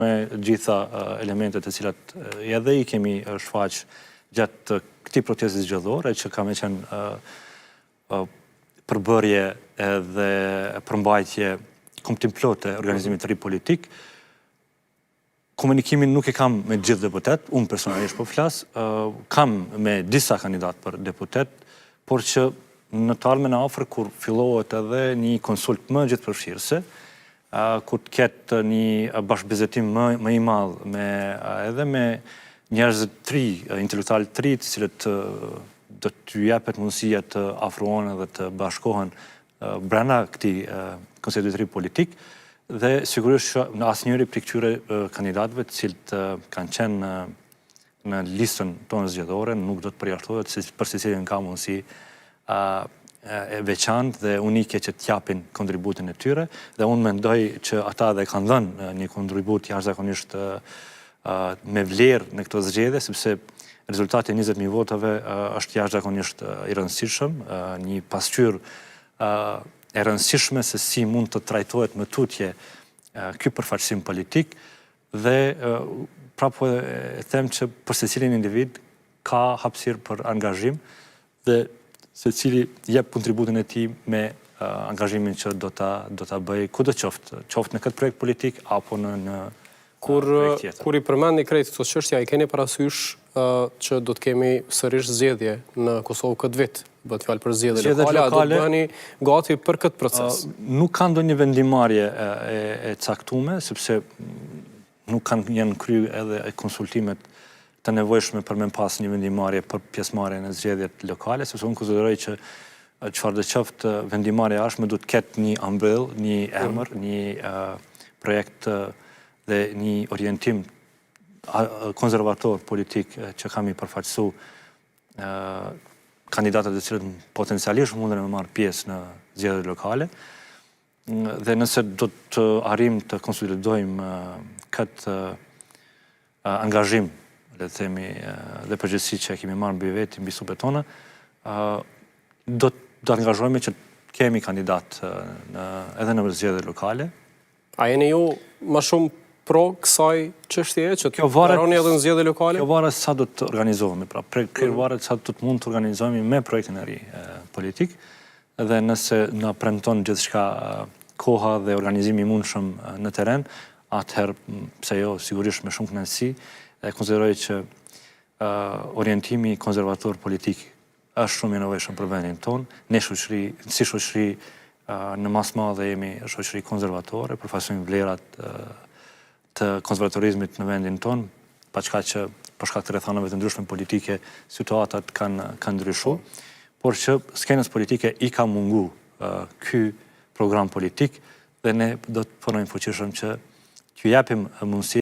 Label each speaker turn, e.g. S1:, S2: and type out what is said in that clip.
S1: me gjitha elementet e cilat edhe i kemi shfaq gjatë këtij procesi zgjedhore, që ka me qenë përbërje dhe përmbajtje komptim plot e organizimit të ri politik. Komunikimin nuk e kam me gjithë deputet, unë personalisht po flas, kam me disa kandidat për deputet, por që në të ardhmen e afër kur fillohet edhe një konsult më gjithëpërfshirëse, kur të ketë një bashkëbizetim më i madh edhe me njerëz të ri, intelektual të ri, të cilët do t'ju japet mundësia të afrohen dhe të bashkohen brenda këtij koncepti të ri politik, dhe sigurisht që në asnjëri prej këtyre kandidatëve të cilët kanë qenë në listën tonë zgjedhore nuk do të përjashtohet se për secilin ka mundësi e veçantë dhe unike që t'japin kontributin e tyre, dhe unë mendoj që ata dhe kanë dhënë një kontribut jashtëzakonisht me vlerë në këto zgjedhje, sepse rezultati 20.000 votave është jashtëzakonisht i rëndësishëm, një pasqyrë e rëndësishme se si mund të trajtohet më tutje ky përfaqësim politik, dhe prapë e them që për secilin individ ka hapësirë për angazhim dhe secili jep kontributin e tij me angazhimin që do ta bëj kudo qoftë në këtë projekt politik apo në projekt tjetër.
S2: Kur i përmendni krejt këto çështja, i keni parasysh që do të kemi sërish zgjedhje në Kosovë këtë vit? Bëhet fjalë për zgjedhje lokale, a do të bëheni gati për këtë proces?
S1: Nuk ka ndonjë vendimarrje e caktuar, sepse nuk janë kryer edhe konsultimet të nevojshme për me pas një vendimarrje për pjesëmarrjen në zgjedhjet lokale, sepse unë konsideroj që çfarëdo qoftë vendimarrja jashtme duhet të ketë një ambyll, një emër, një projekt dhe një orientim konservator politik që kam i përfaqësu kandidatët e cilët potencialisht mundën me marrë pjesë në zgjedhjet lokale, dhe nëse do të arrijmë të konsolidojmë këtë angazhim, le të themi, dhe përgjegjësi që kemi marrë mbi veti, mbi supet tona, do të angazhohemi që kemi kandidat edhe në zgjedhjet lokale.
S2: A jeni ju më shumë pro kësaj çështjeje që të mbaroni edhe në zgjedhje lokale?
S1: Kjo varet sa do të organizohemi, pra kjo varet sa do të mund të organizohemi me projektin e ri politik, dhe nëse na premton gjithçka koha dhe organizimi i mundshëm në terren, atëherë pse jo, sigurisht me shumë kënaqësi, e konsideroj që orientimi konservator politik është shumë i nevojshëm për vendin tonë. Ne si shoqëri në mas madhe jemi shoqëri konservatore, përfaqësojmë vlerat të konservatorizmit në vendin tonë, paçka që për shkak të rrethanave të ndryshme politike situatat kanë ndryshuar, por që skenës politike i ka mungu ky program politik, dhe ne do të punojmë fuqishëm që t'ju japim mundësi